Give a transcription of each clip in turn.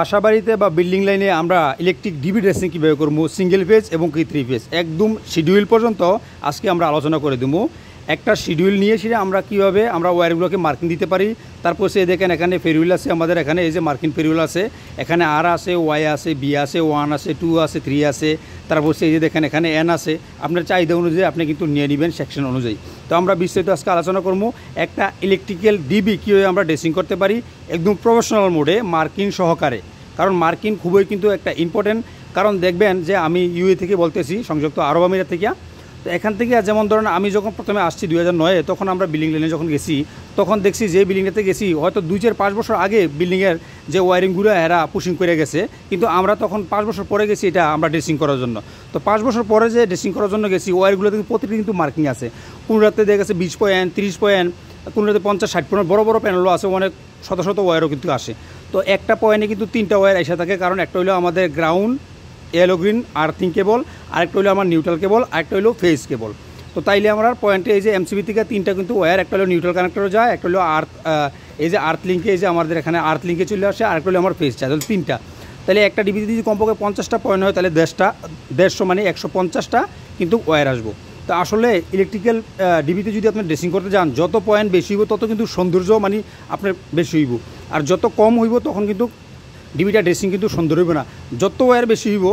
বাসাবাড়িতে বা বিল্ডিং লাইনে আমরা ইলেকট্রিক ডিবি ড্রেসিং কীভাবে করবো, সিঙ্গেল ফেজ এবং কি 3 ফেজ একদম শিডিউল পর্যন্ত আজকে আমরা আলোচনা করে দেবো। একটা শিডিউল নিয়ে সেটা আমরা কীভাবে আমরা ওয়্যারগুলোকে মার্কিং দিতে পারি। তারপর সে দেখেন এখানে ফেরিউল আছে, আমাদের এখানে এই যে মার্কিং ফেরিউল আছে, এখানে আর আছে, ওয়াই আছে, বি আছে, 1 আছে, 2 আছে, 3 আছে, তারপর সেই যে দেখেন এখানে এন আছে। আপনার চাহিদা অনুযায়ী আপনি কিন্তু নিয়ে নেবেন সেকশন অনুযায়ী। তো আমরা বিস্তারিত আজকে আলোচনা করবো একটা ইলেকট্রিক্যাল ডিবি কীভাবে আমরা ড্রেসিং করতে পারি একদম প্রফেশনাল মোডে মার্কিং সহকারে। কারণ মার্কিং খুবই কিন্তু একটা ইম্পর্টেন্ট। কারণ দেখবেন যে আমি ইউএ থেকে বলতেছি, সংযুক্ত আরব আমিরাত থেকে। তো এখান থেকে যেমন ধরেন আমি যখন প্রথমে আসছি 2009-এ, তখন আমরা বিল্ডিং লাইনে যখন গেছি তখন দেখছি যে বিল্ডিংটাতে গেছি হয়তো 2-4-5 বছর আগে বিল্ডিংয়ের যে ওয়ারিংগুলো এরা পুশিং করে গেছে, কিন্তু আমরা তখন 5 বছর পরে গেছি এটা আমরা ড্রেসিং করার জন্য। তো 5 বছর পরে যে ড্রেসিং করার জন্য গেছি ওয়ারগুলোতে প্রতিটি কিন্তু মার্কিং আছে। কোন রাতে দেখা গেছে 20 পয়েন্ট, 30 পয়েন্ট, কোন রাতে 50-60 পয়েন্ট, বড় বড় প্যানেলও আছে, অনেক শত শত ওয়ারও কিন্তু আসে। তো একটা পয়েন্টে কিন্তু 3টা ওয়্যার এসে থাকে। কারণ একটা হলো আমাদের গ্রাউন্ড ইয়েলো গ্রিন আর্থিং কেবল, আরেকটা হলো আমার নিউট্রাল কেবল, আরেকটা হলো ফেজ কেবল। তো তাইলে আমরা পয়েন্টে এই যে এমসিবি থেকে 3টা কিন্তু ওয়্যার, একটা হলো নিউট্রাল কানেক্টরও যায়, একটা হলো এই যে আর্থ লিঙ্কে, এই যে আমাদের এখানে আর্থ লিঙ্কে চলে আসে, আরেকটা হলো আমার ফেজ চায়, তাহলে 3টা। তাহলে একটা ডিবিতে যদি কমপক্ষে 50টা পয়েন্ট হয় তাহলে 150 মানে 150টা কিন্তু ওয়্যার আসবো। তো আসলে ইলেকট্রিক্যাল ডিবিতে যদি আপনি ড্রেসিং করতে যান, যত পয়েন্ট বেশি হইব তত কিন্তু সৌন্দর্য মানে আপনার বেশি হইব, আর যত কম হইব তখন কিন্তু ডিবিটা ড্রেসিং কিন্তু সুন্দর হইব না। যত ওয়্যার বেশি হইব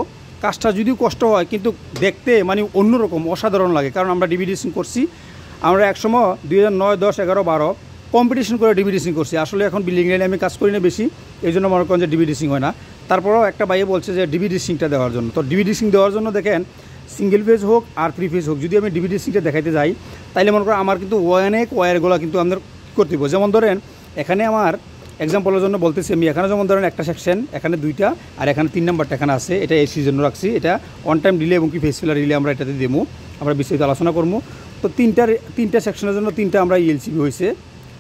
কাজটা যদিও কষ্ট হয় কিন্তু দেখতে মানে অন্যরকম অসাধারণ লাগে। কারণ আমরা ডিবি ড্রেসিং করছি, আমরা একসময় 2009, 10, 11, 12 কম্পিটিশন করে ডিবি ড্রেসিং করছি। আসলে এখন বিল্ডিং লাইনে আমি কাজ করি না বেশি, এই জন্য মনে করেন যে ডিবি ড্রেসিং হয় না। তারপরেও একটা ভাইয়ে বলছে যে ডিবি ড্রেসিংটা দেওয়ার জন্য। তো ডিবি ড্রেসিং দেওয়ার জন্য দেখেন সিঙ্গেল ফেজ হোক আর 3 ফেজ হোক, যদি আমি ডিবি ড্রেসিংটা দেখাইতে যাই তাইলে মনে করেন আমার কিন্তু অনেক ওয়্যারগুলো কিন্তু আমাদের করতে হবে। যেমন ধরেন এখানে আমার এক্সাম্পলের জন্য বলতেছি আমি, এখানে যেমন ধরেন একটা সেকশন, এখানে 2টা, আর এখানে 3 নাম্বারটা এখানে আছে, এটা এসির জন্য রাখছি। এটা অন টাইম রিলে এবং কি ফেস ফিলার রিলে আমরা এটাতে দেবো, আমরা বিস্তারিত আলোচনা করবো। তো 3টা সেকশনের জন্য 3টা আমরা ইএলসিবি হয়েছে।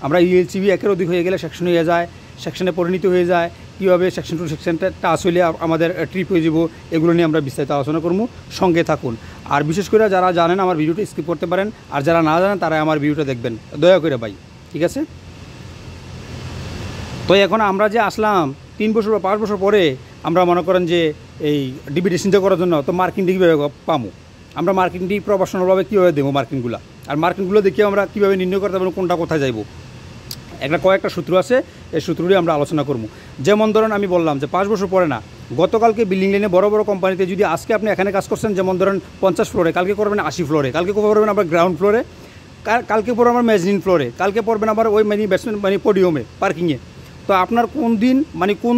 আমরা ইএলসিবি একের অধিক হয়ে গেলে সেকশন হয়ে যায়, সেকশনে পরিণত হয়ে যায়, কীভাবে সেকশন টু সেকশনটা টাচ হইলে আমাদের ট্রিপ হয়ে যাব, এগুলো নিয়ে আমরা বিস্তারিত আলোচনা করবো। সঙ্গে থাকুন। আর বিশেষ করে যারা জানেন আমার ভিডিওটা স্কিপ করতে পারেন, আর যারা না জানেন তারা আমার ভিডিওটা দেখবেন দয়া করে ভাই, ঠিক আছে? তো এখন আমরা যে আসলাম 3 বছর বা 5 বছর পরে, আমরা মনে করেন যে এই ডিবি ড্রেসিংটা করার জন্য তো মার্কিং ডি কীভাবে পাবো, আমরা মার্কিং ডি প্রফেশনালভাবে কীভাবে দেবো মার্কিংগুলো, আর মার্কিংগুলো দেখে আমরা কীভাবে নির্ণয় করতে পারবো কোনটা কোথায় যাইব। কয়েকটা সূত্র আছে, এই সূত্রটি আমরা আলোচনা করবো। যেমন ধরেন আমি বললাম যে 5 বছর পরে না, গতকালকে বিল্ডিং লাইনে বড় বড় কোম্পানিতে যদি আজকে আপনি এখানে কাজ করছেন, যেমন ধরেন 50 ফ্লোরে, কালকে করবেন 80 ফ্লোরে, কালকে করবেন আবার গ্রাউন্ড ফ্লোরে, কালকে পড়বেন আমার মেজনিন ফ্লোরে, কালকে পড়বেন আবার ওই মানে বেসমেন্ট মানে পোডিয়ামে পার্কিংয়ে। তো আপনার কোন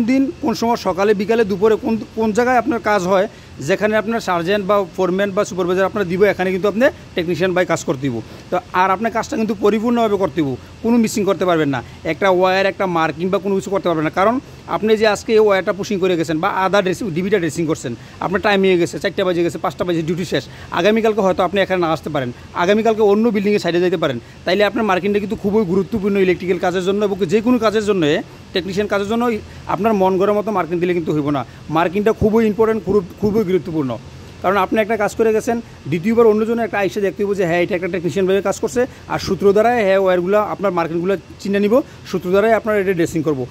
দিন কোন সময়, সকালে বিকালে দুপুরে কোন জায়গায় আপনার কাজ হয়, যেখানে আপনার সার্জেন্ট বা ফোরম্যান বা সুপারভাইজার আপনার দিব, এখানে কিন্তু আপনি টেকনিশিয়ান বাই কাজ করতে দিব। তো আর আপনার কাজটা কিন্তু পরিপূর্ণভাবে করতে দিব, কোনো মিসিং করতে পারবেন না, একটা ওয়্যার একটা মার্কিং বা কোনো কিছু করতে পারবেন না। কারণ আপনি যে আজকে এই ওয়্যারটা পুশিং করে গেছেন বা আধা ডিবিটা ড্রেসিং করছেন, আপনার টাইম হয়ে গেছে, 4টা বাজে গেছে, 5টা বাজে ডিউটি শেষ, আগামীকালকে হয়তো আপনি এখানে না আসতে পারেন, আগামীকালকে অন্য বিল্ডিংয়ে সাইডে যেতে পারেন। তাইলে আপনার মার্কিংটা কিন্তু খুবই গুরুত্বপূর্ণ ইলেকট্রিক্যাল কাজের জন্য এবং যে কোনো কাজের জন্য, টেকনিশিয়ান কাজের জন্য আপনার মন গড়ার মতো মার্কিং দিলে কিন্তু হইব না। মার্কিংটা খুবই ইম্পর্টেন্ট, খুবই গুরুত্বপূর্ণ। কারণ আপনি একটা কাজ করে গেছেন, দ্বিতীয়বার অন্যজনে একটা আইসে দেখতে হবে যে হ্যাঁ এটা একটা টেকনিশিয়ানভাবে কাজ করছে, আর সূত্র দ্বারাই হ্যাঁ ওয়্যারগুলো আপনার মার্কিংগুলো চিনে নিব, সূত্র দ্বারাই আপনার এটা ড্রেসিং করব।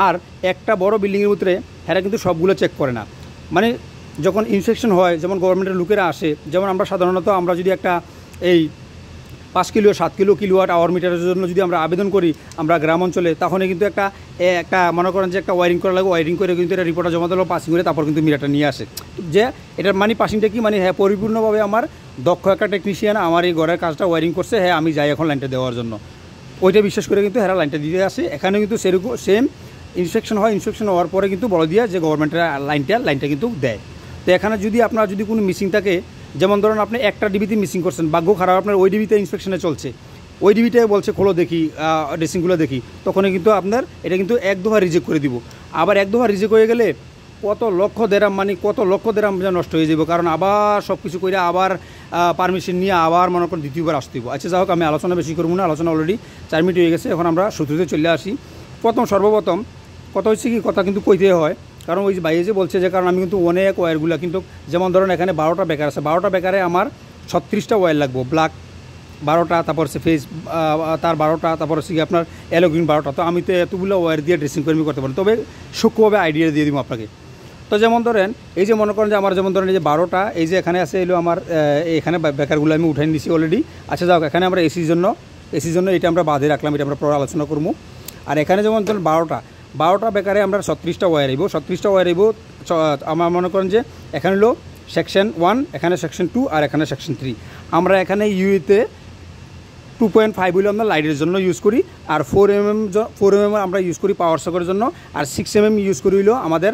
আর একটা বড় বিল্ডিংয়ের ভিতরে হ্যাঁ কিন্তু সবগুলো চেক করে না, মানে যখন ইনস্পেকশন হয়, যেমন গভর্নমেন্টের লোকেরা আসে, যেমন আমরা সাধারণত আমরা যদি একটা এই 5 কিলো 7 কিলোওয়াট আওয়ার মিটারের জন্য যদি আমরা আবেদন করি আমরা গ্রাম অঞ্চলে, তখন কিন্তু একটা মনে করেন যে একটা ওয়ারিং করা লাগে, ওয়ারিং করে কিন্তু এটা রিপোর্টটা জমা দিল, পাসিং করে তারপর কিন্তু মিটারটা নিয়ে আসে। যে এটার মানে পাসিংটা কি মানে হ্যাঁ পরিপূর্ণভাবে আমার দক্ষ একটা টেকনিশিয়ান আমার এই ঘরের কাজটা ওয়ারিং করছে, হ্যাঁ আমি যাই এখন লাইনটা দেওয়ার জন্য, ওইটা বিশ্বাস করে কিন্তু হ্যাঁ লাইনটা দিতে আসে। এখানে কিন্তু সেরকম সেম ইন্সপেকশন হয়, ইন্সপেকশন হওয়ার পরে কিন্তু বলে দিয়ে যে গভর্নমেন্টের লাইনটা কিন্তু দেয়। তো এখানে যদি আপনার যদি কোনো মিসিং থাকে, যেমন ধরুন আপনি একটা ডিবিতে মিসিং করছেন, ভাগ্য খারাপ আপনার ওই ডিবিতে ইন্সপেকশনে চলছে, ওই ডিবিটাই বলছে খোলো দেখি ড্রেসিংগুলো দেখি, তখনই কিন্তু আপনার এটা কিন্তু 1 দফা রিজেক্ট করে দিব। আবার 1 দফা রিজেক্ট হয়ে গেলে কত লক্ষ দেরাম নষ্ট হয়ে যাব। কারণ আবার সব কিছু করে আবার পারমিশন নিয়ে আবার মনে করেন দ্বিতীয়বার আসতে হইব। আচ্ছা যাই হোক, আমি আলোচনা বেশি করবো না, আলোচনা অলরেডি 4 মিনিট হয়ে গেছে। এখন আমরা সূত্রতে চলে আসি। সর্বপ্রথম কথা হচ্ছে কি, কথা কিন্তু কইতে হয়, কারণ ওই যে ভাইয়ে যে বলছে যে কারণ আমি কিন্তু অনেক ওয়্যারগুলো কিন্তু, যেমন ধরুন এখানে 12টা বেকার আছে, 12টা বেকারে আমার 36টা ওয়্যার লাগবো, ব্ল্যাক 12টা, তারপর হচ্ছে ফেস তার 12টা, তারপর হচ্ছে কি আপনার অ্যালোগ্রিন 12টা। তো আমি তো এতগুলো ওয়্যার দিয়ে ড্রেসিং করে করতে পারি, তবে সূক্ষ্মভাবে আইডিয়া দিয়ে দিব আপনাকে। তো যেমন ধরেন এই যে মনে করেন যে আমার যেমন ধরেন এই যে 12টা, এই যে এখানে আছে এলো আমার এখানে বেকারগুলো আমি উঠাই নিয়েছি অলরেডি। আচ্ছা যাও, এখানে আমরা এসির জন্য এটা আমরা বাদে রাখলাম, এটা আমরা পরে আলোচনা করবো। আর এখানে যেমন ধরেন 12টা বেকারে আমরা 36টা ওয়্যার আইব, 36টা ওয়্যার আইব। আমার মনে করেন যে এখানে হলো সেকশন 1, এখানে সেকশন 2 আর এখানে সেকশন 3। আমরা এখানে ইউতে 2.5 হইলো আমরা লাইটের জন্য ইউজ করি, আর 4mm আমরা ইউজ করি পাওয়ার সকের জন্য, আর 6mm ইউজ করি হইলো আমাদের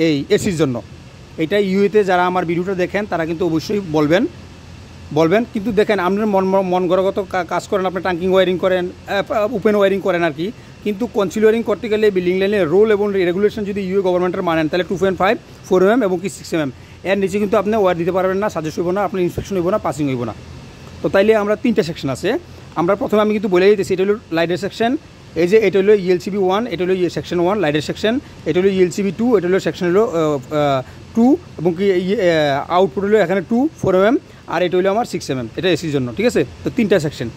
এই এসির জন্য। এটা ইউতে যারা আমার ভিডিওটা দেখেন তারা কিন্তু অবশ্যই বলবেন। কিন্তু দেখেন আপনার মন গড়গত কাজ করেন, আপনি টাঙ্কিং ওয়ারিং করেন, ওপেন ওয়ারিং করেন আর কি, কিন্তু কনসিল ওয়ারিং করতে গেলে বিল্ডিং লাইনের রোল এবং রেগুলেশন যদি ইউ গভর্নমেন্টের মানেন তাহলে 2.5, 4mm এবং কি 6mm এর নিচে কিন্তু আপনি ওয়ার দিতে পারবেন না, সাজেস্ট হইব না, আপনার ইন্সপেকশন হইব না, পাসিং হইব না। তো তাইলে আমরা 3টা সেকশন আছে। আমরা প্রথমে আমি কিন্তু বলে দিতেছি, এটা হলো লাইটের সেকশন, এই যে এটা হলো ELCB 1, এটা হলো সেকশন 1 লাইটের সেকশন, এটা হলো ELCB 2, এটা হলো সেকশন হলো 2 এবং কি আউটপুট হলো এখানে 2, 4mm, আর এটা হলো আমার 6mm, এটা এসির জন্য, ঠিক আছে। তো 3টা সেকশন।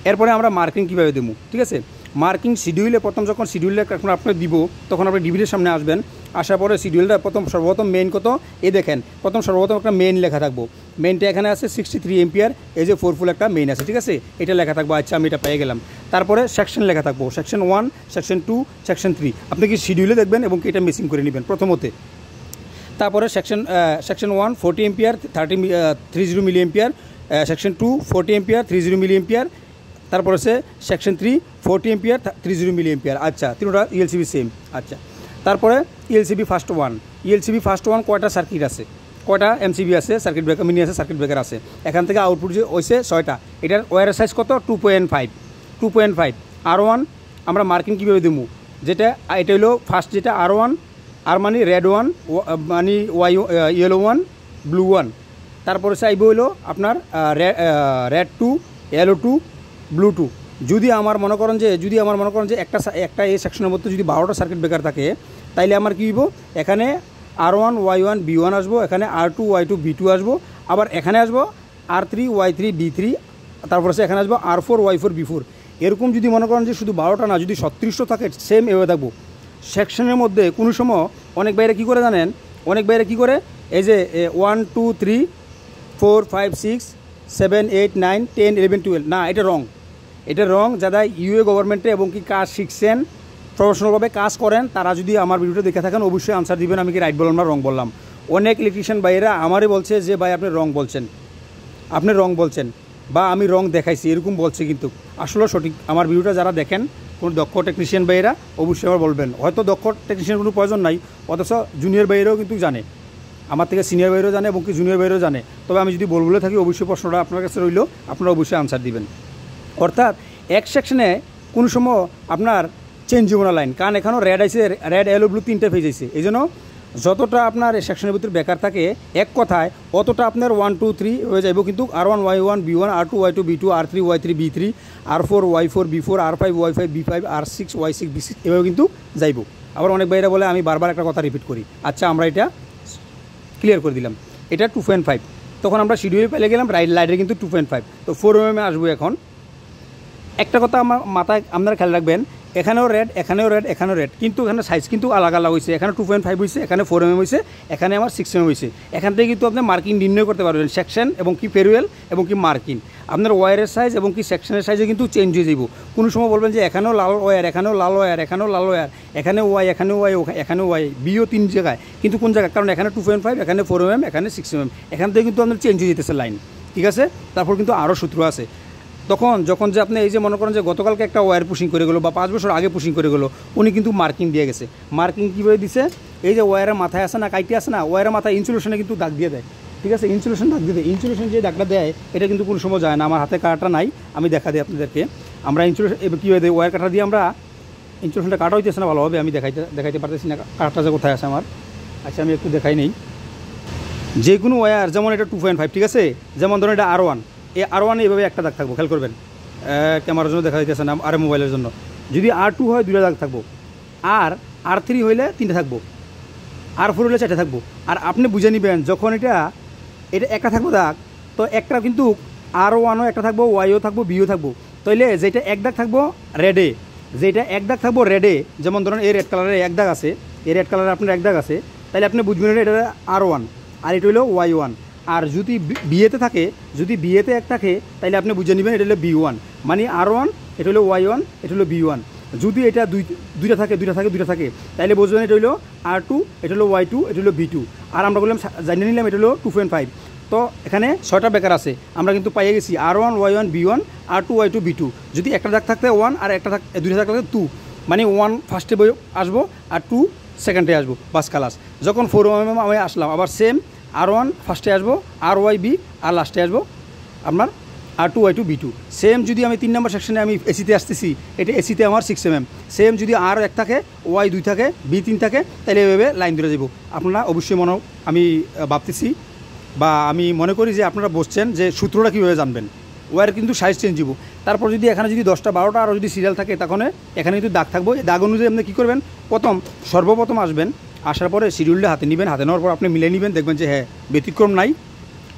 এরপরে আমরা মার্কিং কীভাবে দেবো, ঠিক আছে। মার্কিং শিডিউলে যখন শিডিউলটা এখন আপনি দিব, তখন আপনি ডিভিডের সামনে আসবেন, আসার পরে শিডিউলটা সর্বপ্রথম মেইন কত এ দেখেন, সর্বপ্রথম একটা মেইন লেখা থাকবো। মেইনটা এখানে আছে 63 এম্পিয়ার, এই যে 4 ফুল একটা মেইন আছে, ঠিক আছে, এটা লেখা থাকবো। আচ্ছা আমি এটা পেয়ে গেলাম। তারপরে সেকশন লেখা থাকবো, সেকশন 1, সেকশন 2, সেকশন 3। আপনি কি শিডিউলে দেখবেন এবং এটা মেসিং করে নেবেন প্রথমতে। তারপরে section 1 40 ampere 30 milli ampere, section 2 40 ampere 30 milli ampere, তারপর হচ্ছে সেকশন 3 40 এম্পিয়ার 30 মিলি এম্পিয়ার। আচ্ছা, তিনটা ELCB সেম। আচ্ছা, তারপরে ELCB ফার্স্ট ওয়ান কয়টা সার্কিট আছে, কয়টা MCB আছে, সার্কিট ব্রেকার মিনি আছে, সার্কিট ব্রেকার আছে। এখান থেকে আউটপুট যে হয়েছে 6টা। এটার ওয়্যারের সাইজ কত 2.5। R1 আমরা মার্কিং কীভাবে দেবো, যেটা এটা হলো ফার্স্ট, যেটা R1, আর মানে রেড 1 মানে ইয়েলো 1, ব্লু 1। তারপরে চাইব হইলো আপনার রেড 2, ইয়েলো 2, ব্লু 2। যদি আমার মনে করেন যে একটা এই সেকশনের মধ্যে যদি 12টা সার্কিট ব্রেকার থাকে, তাইলে আমার কী হইব, এখানে R1 Y1 B1 আসবো, এখানে R2 Y2 B2 আসবো, আবার এখানে আসবো R3 Y3 B3, তারপর এখানে আসবো R4 Y4 B4। এরকম যদি মনে করেন যে শুধু 12টা না, যদি 36টা থাকে সেম এভাবে থাকবো। সেকশনের মধ্যে কোনো সময় অনেক বাইরে কী করে জানেন, এই যে 1 2 3 4 5 6 7 8 9 10 11 12, না এটা রং। যারা ইউএ গভর্নমেন্টে এবং কি কাজ শিখছেন, প্রফেশনালভাবে কাজ করেন, তারা যদি আমার ভিডিওটা দেখে থাকেন অবশ্যই আনসার দিবেন আমি কি রাইট বললাম না রং বললাম। অনেক ইলেকট্রিশিয়ান ভাইয়েরা আমারই বলছে যে ভাই আপনি রং বলছেন বা আমি রং দেখাইছি এরকম বলছে, কিন্তু আসলে সঠিক আমার ভিডিওটা যারা দেখেন কোনো দক্ষ টেকনিশিয়ান ভাইয়েরা অবশ্যই আমার বলবেন। হয়তো দক্ষ টেকনিশিয়ান কোনো প্রয়োজন নাই, অথচ জুনিয়র ভাইয়েরাও কিন্তু জানে, আমার থেকে সিনিয়র ভাইয়েরাও জানে এবং কি জুনিয়র ভাইয়েরাও জানে। তবে আমি যদি বলে থাকি অবশ্যই প্রশ্নটা আপনার কাছে রইল, আপনারা অবশ্যই আনসার দিবেন। অর্থাৎ এক সেকশনে কোনো সময় আপনার চেঞ্জ হবে না লাইন, কারণ এখানেও রেড ইয়েলো ব্লু 3টা ফেজ আছে। এই জন্য যতটা আপনার এই সেকশনের ভিতরে বেকার থাকে এক কথায় অতটা আপনার 1 2 3 হয়ে যাইব, কিন্তু R1 Y1 B1, R2 Y2 B2, R3 Y3 B3, R4 Y4 B4, R5 Y5 B5, R6 Y6 B6 এভাবে কিন্তু যাইব। আবার অনেক ভাইরা বলে আমি বারবার একটা কথা রিপিট করি। আচ্ছা, আমরা এটা ক্লিয়ার করে দিলাম, এটা 2.5। তখন আমরা শিডিউলে পেলে গেলাম লাইটের কিন্তু 2.5। তো 4mm আসবো। এখন একটা কথা আমার মাথায় আপনারা খেয়াল রাখবেন, এখানেও রেড, কিন্তু এখানে সাইজ কিন্তু আলাদা হয়েছে। এখানে 2.5 হয়েছে, এখানে 4mm হয়েছে, এখানে আমার 6mm হয়েছে। এখান থেকে কিন্তু আপনি মার্কিং নির্ণয় করতে পারবেন, সেকশন এবং কি ফেরুয়েল এবং কি মার্কিং। আপনার ওয়্যারের সাইজ এবং কি সেকশনের সাইজে কিন্তু চেঞ্জ হয়ে যাব। কোনো সময় বলবেন যে এখানেও লাল ওয়্যার, এখানেও লাল ওয়্যার, এখানে ওয়াই বিও 3 জায়গায়, কিন্তু কোন জায়গায়, কারণ এখানে 2.5, এখানে 4mm, এখানে 6mm, এখান থেকে কিন্তু আপনার চেঞ্জ হয়ে যেতেছে লাইন, ঠিক আছে। তারপর কিন্তু আরও সূত্র আছে। যখন যে আপনি এই যে মনে করেন যে গতকালকে একটা ওয়্যার পুশিং করে গেলো বা 5 বছর আগে পুশিং করে গেলো, উনি কিন্তু মার্কিং দিয়ে গেছে। মার্কিং কীভাবে দিছে, এই যে ওয়্যারের মাথায় আছে না, কাইটে আছে না, ওয়্যারের মাথায় ইনসুলেশনে কিন্তু দাগ দিয়ে দেয়, ঠিক আছে। ইনসুলেশন দাগ দিয়ে দেয়, ইনসুলেশন যে দাগটা দেয় এটা কিন্তু কোনো সময় যায় না। আমার হাতে কাটা নাই, আমি দেখা দিই আপনাদেরকে। আমরা ইনসুলেশন কী হয়ে দেয়, ওয়্যার কাটা দিয়ে আমরা ইনসুলেশনটা কাটা হইতেছে না ভালোভাবে, আমি দেখাইতে পারতেছি না কাটাটা যে কোথায় আছে আমার। আচ্ছা, আমি একটু দেখাই নেই। যে কোনো ওয়্যার, যেমন এটা 2.5, ঠিক আছে, যেমন ধরুন এটা R1, এই R1 এইভাবে একটা দাগ থাকবো, খেয়াল করবেন। ক্যামেরার জন্য দেখা যাইতেছে না, আর মোবাইলের জন্য। যদি R2 হয় 2টা দাগ থাকবো, আর R3 হইলে 3টা থাকবো, R4 হইলে 4টা থাকবো। আর আপনি বুঝে নেবেন যখন এটা একটা থাকবো দাগ, তো একটা কিন্তু আরও ওয়ানও একটা থাকবো, ওয়াইও থাকবো, বিও থাকবো। তাইলে যেটা এক দাগ থাকবো রেডে, যেটা এক দাগ থাকবো রেডে, যেমন ধরুন এই রেড কালারের এক দাগ আছে, এই রেড কালারের আপনার এক দাগ আছে, তাহলে আপনি বুঝবেন এটা R1 আর এটা হলো Y1। আর যদি বিয়েতে থাকে, যদি বিয়েতে এক থাকে, তাহলে আপনি বুঝে নেবেন এটা হলো B1, মানে R1, এটা হলো Y1, এটা হলো B1। যদি এটা দুইটা থাকে, তাহলে বুঝবেন এটা হলো R2, এটা হলো Y2, এটা হলো B2। আর আমরা বললাম জানিয়ে নিলাম এটা হলো 2.5। তো এখানে 6টা বেকার আছে, আমরা কিন্তু পাইয়ে গেছি R1, Y1, B1, R2, Y2, B2। যদি একটা দাগ থাকতে 1 আর একটা দুইটা দাগ থাকতে 2, মানে 1 ফার্স্টে আসবো আর 2 সেকেন্ডে আসবো, বাস খালাস। যখন 4 mm আমি আসলাম, আবার সেম R1 ফার্স্টে আসবো, RYB আর লাস্টে আসবো আপনার R2, Y2, B2। সেম যদি আমি 3 নম্বর সেকশনে আমি এসিতে আসতেছি, এটা এসিতে আমার 6 mm। সেম যদি R1 থাকে, Y2 থাকে, B3 থাকে, তাহলে এভাবে লাইন ধরে যাবো। আপনারা অবশ্যই আমি ভাবতেছি বা আমি মনে করি যে আপনারা বসছেন যে সূত্রটা কীভাবে জানবেন। ওয়ার কিন্তু সাইজ চেঞ্জ দিব। তারপর যদি এখানে যদি 10টা 12টা আরও যদি সিরিয়াল থাকে, তখন এখানে কিন্তু দাগ থাকবো। এই দাগ অনুযায়ী আপনি কী করবেন, সর্বপ্রথম আসবেন, আসার পরে শিডিউলটা হাতে নেবেন, হাতে নেওয়ার পর আপনি মিলে নেবেন, দেখবেন যে হ্যাঁ ব্যতিক্রম নাই।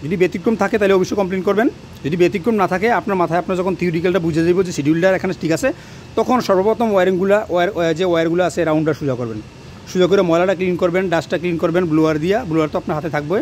যদি ব্যতিক্রম থাকে তাহলে অবশ্যই কমপ্লেন করবেন। যদি ব্যতিক্রম না থাকে, আপনার মাথায় আপনার যখন থিওরিক্যালটা বুঝে যাবে যে শিডিউলটা এখানে ঠিক আছে, তখন সর্বপ্রথম ওয়্যারগুলো আছে রাউন্ডটা সোজা করবেন। সোজা করে ময়লাটা ক্লিন করবেন, ডাস্টটা ক্লিন করবেন ব্লোয়ার তো আপনার হাতে থাকবে।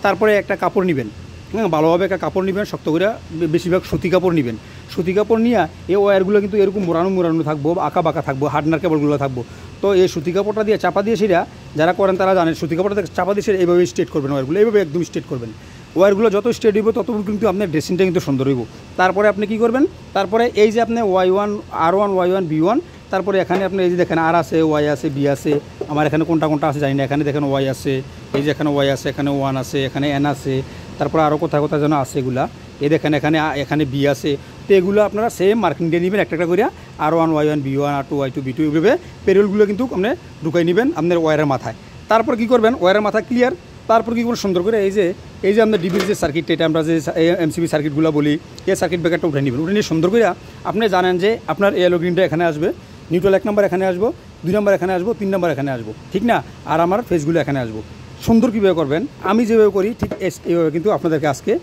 তারপরে একটা কাপড় নেবেন, হ্যাঁ ভালোভাবে একটা কাপড় নেবেন, শক্ত করে, বেশিরভাগ সুতি কাপড় নেবেন। সুতি কাপড় নিয়ে এই ওয়্যারগুলো কিন্তু এরকম মোড়ানো থাকবো, আঁকা বাঁকা থাকবো, হার্ডনার কেবলগুলো থাকবো। তো এই সুতি কাপড়টা দিয়ে চাপা দিয়ে সেটা যারা করেন তারা জানেন, সুতি কাপড়টা চাপা দিয়ে সেটা এইভাবে স্ট্রেট করবেন, ওয়্যারগুলো এইভাবে একদম স্ট্রেট করবেন। ওয়্যারগুলো যত স্ট্রেট হইব তত কিন্তু আপনার ড্রেসিংটা কিন্তু সুন্দর হইব। তারপরে আপনি কী করবেন, তারপরে এই যে আপনি R1, Y1, B1, তারপরে এখানে আপনি এই যে দেখেন আর আছে, Y আছে, B আছে, আমার এখানে কোনটা আছে জানি না, এখানে দেখেন Y আছে, এই যে এখানে Y আছে, এখানে 1 আছে, এখানে N আছে, তারপরে আরও কোথায় যেন আছে এগুলা, এই দেখেন এখানে B আছে। তো এগুলো আপনারা সেম মার্কিং দিয়ে নেবেন একটা করে, R1, Y1, B1, R2, Y2, B2, এইভাবে পেরিয়লগুলো কিন্তু আপনি ঢুকাই নেবেন আপনার ওয়্যারের মাথায়। তারপর কী করবেন, ওয়্যারের মাথা ক্লিয়ার। তারপর কী করবেন, সুন্দর করে এই যে আপনার ডিবির যে সার্কিটটা, এটা আমরা যে এমসিবি সার্কিটগুলো বলি, এই সার্কিট ব্রেকারটা উঠে নেবেন। উঠে নিয়ে সুন্দর করে আপনি জানেন যে আপনার ইয়েলো গ্রিনটা এখানে আসবে, নিউট্রাল 1 নম্বর এখানে আসবো, 2 নম্বর এখানে আসবো, 3 নম্বর এখানে আসবো, ঠিক না? আর আমার ফেসগুলো এখানে আসবো। সুন্দর কীভাবে করবেন, আমি যেভাবে করি ঠিক এইভাবে কিন্তু আপনাদেরকে আজকে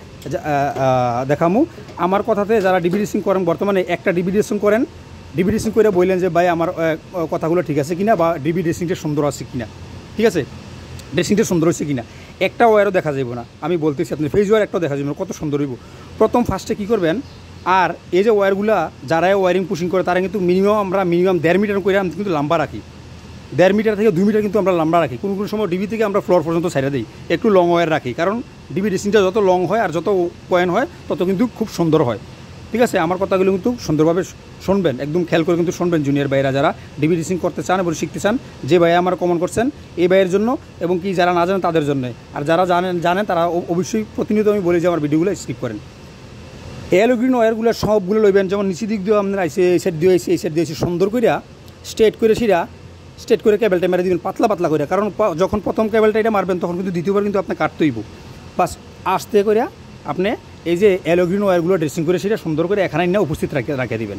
দেখামু। আমার কথাতে যারা ডিবি ড্রেসিং করেন, বর্তমানে একটা ডিবি ড্রেসিং করেন, ডিবি ড্রেসিং করে বললেন যে ভাই আমার কথাগুলো ঠিক আছে কিনা, বা ডিবি ড্রেসিংটা সুন্দর আছে কিনা, ঠিক আছে, ড্রেসিংটা সুন্দর হয়েছে কিনা। একটা ওয়্যারও দেখা যাবে না, আমি বলতেছি আপনি ফেস ওয়্যার একটাও দেখা যাবে না, কত সুন্দর হইব। ফার্স্টে কী করবেন, আর এই যে ওয়্যারগুলা যারা ওয়্যারিং পুশিং করে তারা কিন্তু মিনিমাম 1.5 মিটার করে আমি কিন্তু লম্বা রাখি, 1.5 মিটার থেকে 2 মিটার কিন্তু আমরা লম্বা রাখি। কোনো সময় ডিবি থেকে আমরা ফ্লোর পর্যন্ত সাইডে দিই, একটু লং ওয়্যার রাখি, কারণ ডিবি ড্রেসিংটা যত লং হয় আর যত পয়েন্ট হয় তত কিন্তু খুব সুন্দর হয়, ঠিক আছে? আমার কথাগুলো কিন্তু সুন্দরভাবে শুনবেন, একদম খেয়াল করে কিন্তু শুনবেন। জুনিয়র ভাইরা যারা ডিবি ড্রেসিং করতে চান এবং শিখতে চান, যে ভাইয়া আমার কমেন্ট করছেন এই ভাইয়ের জন্য, এবং কি যারা না জানেন তাদের জন্য, আর যারা জানেন তারা অবশ্যই প্রতিনিয়ত আমি বলি যে আমার ভিডিওগুলো স্কিপ করেন। ইয়েলো গ্রিন ওয়্যারগুলো সবগুলো লইবেন, যেমন নিচের দিক দিয়ে আপনারা আইসে, এই সাইড দিয়ে আইসে, এই সাইড দিয়ে আইসে, সুন্দর করে স্ট্রেট করে কেবলটা মেরে দিবেন, পাতলা করে। কারণ যখন প্রথম কেবলটা এটা মারবেন তখন কিন্তু দ্বিতীয়বার কিন্তু আপনি কাটতেইব, বাস আস্তে করে আপনি এই যে ইয়েলো গ্রিন ওয়্যারগুলো ড্রেসিং করে সেটা সুন্দর করে এখানে না উপস্থিত রাখিয়ে দিবেন,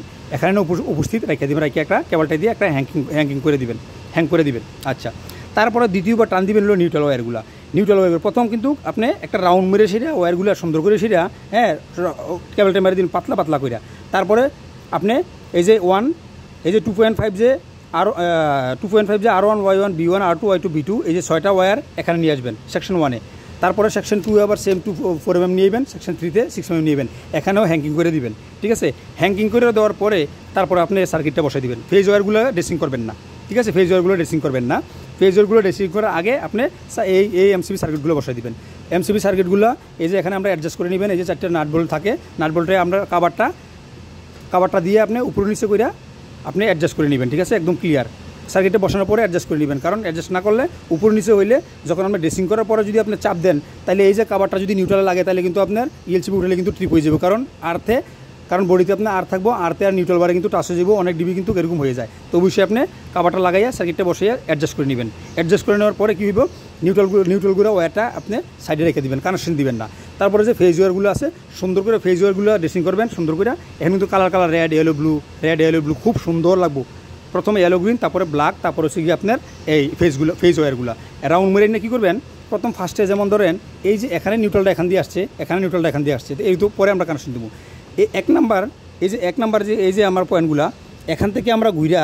রাখিয়ে একটা কেবলটা দিয়ে একটা হ্যাং করে দিবেন। আচ্ছা, তারপরে দ্বিতীয়বার টান দিবেন হলো নিউট্রাল ওয়্যার। প্রথম কিন্তু আপনি একটা রাউন্ড মেরে সেটা ওয়্যারগুলো সুন্দর করে সেটা, হ্যাঁ, কেবলটা মেরে দিন পাতলা করে। তারপরে আপনি এই যে 2.5 যে R1, Y1, B1, R2, Y2, B2, এই যে 6টা ওয়্যার এখানে নিয়ে আসবেন সেকশন 1-এ। তারপরে সেকশন 2 আবার সেম 4 mm নিয়ে যাবেন, সেকশন 3-তে 6 mm নিয়ে যাবেন, এখানেও হ্যাঙ্কিং করে দিবেন, ঠিক আছে? হ্যাঙ্কিং করে দেওয়ার পরে তারপরে আপনি সার্কিটটা বসাই দিবেন। ফেজ ওয়্যারগুলো ড্রেসিং করবেন না, ঠিক আছে? ফেজ ওয়্যারগুলো ড্রেসিং করার আগে আপনি এই এমসিবি সার্কিটগুলো বসাই দিবেন। এমসিবি সার্কিটগুলো এই যে এখানে আমরা অ্যাডজাস্ট করে নেবেন, এই যে 4টা নাট বোল্ট থাকে, নাট বোল্টে আমরা কাভারটা দিয়ে আপনি উপর নিচে করে আপনি অ্যাডজাস্ট করে নেবেন, ঠিক আছে? একদম ক্লিয়ার। সার্কিটে বসানোর পরে অ্যাডজাস্ট করে নেবেন, কারণ অ্যাডজাস্ট না করলে উপর নিচে হইলে যখন আপনি ড্রেসিং করার পরে যদি আপনি চাপ দেন, তাহলে এই যে কাভারটা যদি নিউট্রালে লাগে তাহলে কিন্তু আপনার ইএলসিবি উঠলে কিন্তু ট্রিপ হয়ে যাবে, কারণ বডিতে আপনার আর থাকবো, আরতে আর নিউট্রাল বারে কিন্তু টাচ হয়ে যাবো, অনেক ডিবি কিন্তু এরকম হয়ে যায়। তো অবশ্যই আপনি কাভারটা লাগাইয়া সার্কিটটা বসাইয়া অ্যাডজাস্ট করে নেবেন। অ্যাডজাস্ট করে নেওয়ার পরে কী হইব, নিউট্রালগুলো ওয়্যারটা আপনি সাইডে রেখে দিবেন, কানেকশন দিবেন না। তারপরে যে ফেজ ওয়্যারগুলো আছে সুন্দর করে ফেজ ওয়্যারগুলো ড্রেসিং করবেন সুন্দর করে। এখন কিন্তু কালার রেড ইয়েলো ব্লু খুব সুন্দর লাগবো। প্রথমে ইয়েলো গ্রিন, তারপরে ব্ল্যাক, তারপরে হচ্ছে গিয়ে আপনার এই ফেজ ওয়্যারগুলো রাউন্ড মেরে নিয়ে কী করবেন, প্রথম ফার্স্টে যেমন ধরেন এই যে এখানে নিউট্রালটা এখান দিয়ে আসছে, এখানে নিউট্রালটা এখান দিয়ে আসছে, তো এই তো পরে আমরা কানেকশন দেবো। এই এক নাম্বার যে এই যে আমার পয়েন্টগুলা এখান থেকে আমরা ঘুরা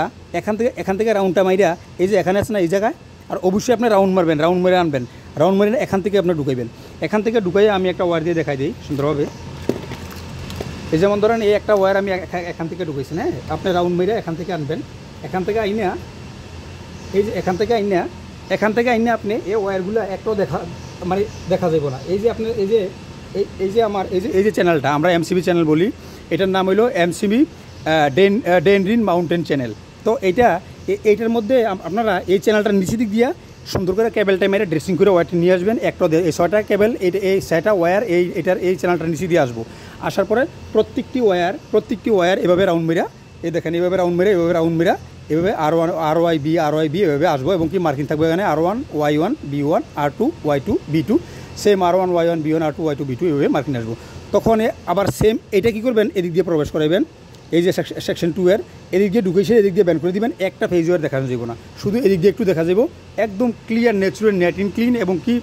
এখান থেকে রাউন্ডটা মাইরা এই যে এখানে আছে না এই জায়গায়, আর অবশ্যই আপনি রাউন্ড মারবেন, রাউন্ড মেরে আনবেন, রাউন্ড মেরে এখান থেকে আপনি ঢুকাইবেন। এখান থেকে ঢুকাইয়ে আমি একটা ওয়্যার দিয়ে দেখাই দিই সুন্দরভাবে। এই যেমন ধরেন এই একটা ওয়্যার আমি এখান থেকে ঢুকাইছি, হ্যাঁ, আপনি রাউন্ড মেরে এখান থেকে আনবেন। এখান থেকে আইনা এই যে এখান থেকে আইনা আপনি এই ওয়্যারগুলো একটাও দেখা যাবে না। এই যে আপনি এই যে আমার এই যে চ্যানেলটা আমরা এমসিবি চ্যানেল বলি, এটার নাম হলো এমসিবি ডেনরিন মাউন্টেন চ্যানেল। তো এইটার মধ্যে আপনারা এই চ্যানেলটার নিচে দিক দিয়া সুন্দর করে কেবেলটা মেরে ড্রেসিং করে ওয়্যারটি নিয়ে আসবেন। একটা এই 6টা কেবেল এই 6টা ওয়্যার এই চ্যানেলটার নিচে দিয়ে আসবো। আসার পরে প্রত্যেকটি ওয়্যার এভাবে রাউন্ড মেরা, এই দেখেন এভাবে রাউন্ড মেরা এভাবে RY B এভাবে আসবো, এবং কি মার্কিং থাকবে এখানে R1 Y1 B1 R2 Y2 B2, same R1 Y1 B1 R2 Y2 B2 এভাবে মার্কিং আসবো। তখন আবার সেম এটা কী করবেন, এদিক দিয়ে প্রবেশ করাবেন, এই যে সেকশন 2 এর এদিক দিয়ে ঢুকেছে, এদিক দিয়ে ব্যান করে দিবেন। একটা ফেজ ওয়্যার দেখা যাবে না, শুধু এদিক দিয়ে একটু দেখা যাবো, একদম clear natural net in clean এবং কি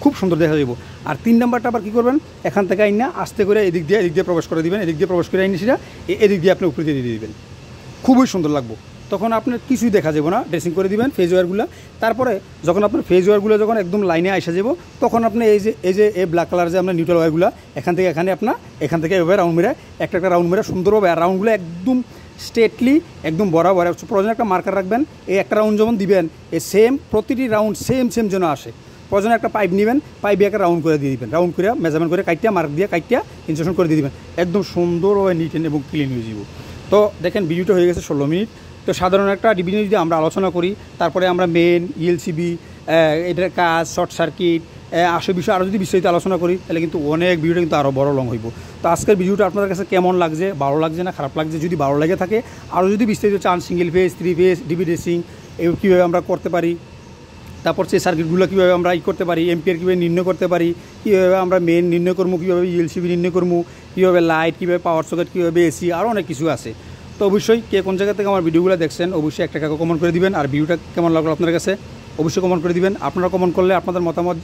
খুব সুন্দর দেখা যাবো। আর 3 নাম্বারটা আবার কী করবেন, এখান থেকে আইনা আস্তে করে এদিক দিয়ে প্রবেশ করে দিবেন, এদিক দিয়ে প্রবেশ করে আইনি সেটা এদিক দিয়ে আপনি উপরে দিয়ে দিবেন, খুবই সুন্দর লাগবো। তখন আপনার কিছুই দেখা যাবে না, ড্রেসিং করে দিবেন ফেজ ওয়্যারগুলো। তারপরে যখন আপনার ফেজ ওয়্যারগুলো যখন একদম লাইনে আসা যাব, তখন আপনি এই যে ব্ল্যাক কালার যে আপনার নিউট্রাল ওয়্যারগুলো এখান থেকে এভাবে রাউন্ড মেরে একটা রাউন্ড মেরে সুন্দরভাবে, আর রাউন্ডগুলো একদম স্ট্রেটলি একদম বরাবর প্রয়োজন একটা মার্কার রাখবেন। এই একটা রাউন্ড যখন দিবেন এই সেম প্রতিটি রাউন্ড সেম যেন আসে। প্রয়োজন একটা পাইপ নেবেন, পাইপ দিয়ে একটা রাউন্ড করে দিয়ে দিবেন, রাউন্ড করে মেজারমেন্ট করে কাইটিয়া মার্ক দিয়ে কাইটিয়া ইনস্ট্রাকশন করে দিয়ে দিবেন, একদম সুন্দরভাবে নিট এবং ক্লিন হয়ে যাব। তো দেখেন ভিডিওটা হয়ে গেছে 16 মিনিট। তো সাধারণ একটা ডিভিশন যদি আমরা আলোচনা করি, তারপরে আমরা মেন ইএলসিবি এটার কাজ, শর্ট সার্কিট বিষয়ে আরও যদি বিস্তারিত আলোচনা করি, তাহলে কিন্তু অনেক ভিডিওটা কিন্তু আরও বড় লং হইব। তো আজকের ভিডিওটা আপনাদের কাছে কেমন লাগছে, ভালো লাগছে না খারাপ লাগছে, যদি ভালো লেগে থাকে আরও যদি বিস্তারিত চান, single phase 3 phase DB dressing কীভাবে আমরা করতে পারি, তারপর সেই সার্কিটগুলো কীভাবে আমরা করতে পারি, এম্পিয়ার কীভাবে নির্ণয় করতে পারি, কীভাবে আমরা মেন নির্ণয় করবো, কীভাবে ইএলসিবি নির্ণয় করবো, কীভাবে লাইট, কীভাবে পাওয়ার সকেট, কীভাবে এসি, আরও অনেক কিছু আছে। তো অবশ্যই কে কোন জায়গা থেকে আমার ভিডিওগুলো দেখছেন অবশ্যই একটা কমেন্ট করে দিবেন। আর ভিডিওটা কেমন লাগলো আপনার কাছে অবশ্যই কমেন্ট করে দিবেন। আপনারা কমেন্ট করলে আপনাদের মতামত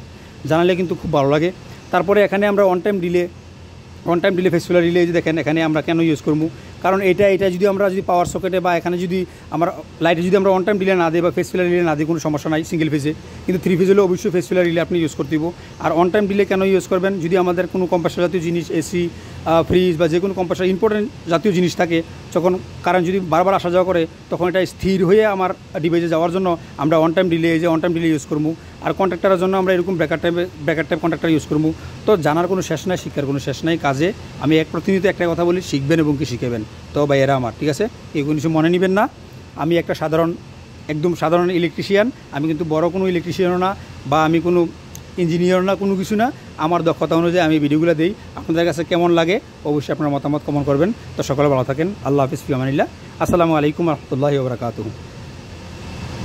জানালে কিন্তু খুব ভালো লাগে। তারপরে এখানে আমরা on time delay festival relay যে দেখেন এখানে আমরা কেন ইউজ করবো, কারণ এটা যদি আমরা পাওয়ার সকেটে বা এখানে যদি আমরা লাইটে যদি আমরা অন টাইম ডিলে না দিই বা ফেস্টিভ্যাল রিলে না দিই, কোনো সমস্যা নাই সিঙ্গেল ফেজে, কিন্তু 3 ফেজ হলে অবশ্যই ফেস্টিভ্যাল রিলে আপনি ইউজ করতে দিব। আর অন টাইম ডিলে কেন ইউজ করবেন, যদি আমাদের কোনো কম্প্রেসর জাতীয় জিনিস, এসি, ফ্রিজ বা যে কোনো কম্প্রেসর ইম্পর্টেন্ট জাতীয় জিনিস থাকে, যখন কারেন্ট যদি বারবার আসা যাওয়া করে, তখন এটা স্থির হয়ে আমার ডিভাইসে যাওয়ার জন্য আমরা অন টাইম ডিলে ইউজ করবো। আর কন্ট্রাক্টারের জন্য আমরা এরকম ব্রেকার টাইপ কন্ট্রাক্টার ইউজ করবো। তো জানার কোনো শেষ নাই, শিক্ষার কোনো শেষ নাই। কাজে আমি প্রতিনিয়ত একটা কথা বলি, শিখবেন এবং কি শিখাবেন। তো ভাইয়েরা আমার, ঠিক আছে, এগুলো কিছু মনে নেবেন না। আমি একটা একদম সাধারণ ইলেকট্রিশিয়ান, আমি কিন্তু বড় কোনো ইলেকট্রিশিয়ানও না বা আমি কোনো ইঞ্জিনিয়ার না, কোনো কিছু না। আমার দক্ষতা অনুযায়ী আমি ভিডিওগুলো দিই। আপনাদের কাছে কেমন লাগে অবশ্যই আপনার মতামত কমেন্ট করবেন। তো সকলে ভালো থাকেন। আল্লাহ হাফিজ, ফি আমানিল্লাহ। আসসালামু আলাইকুম রহমতুল্লাহি ওয়া বারাকাতুহু।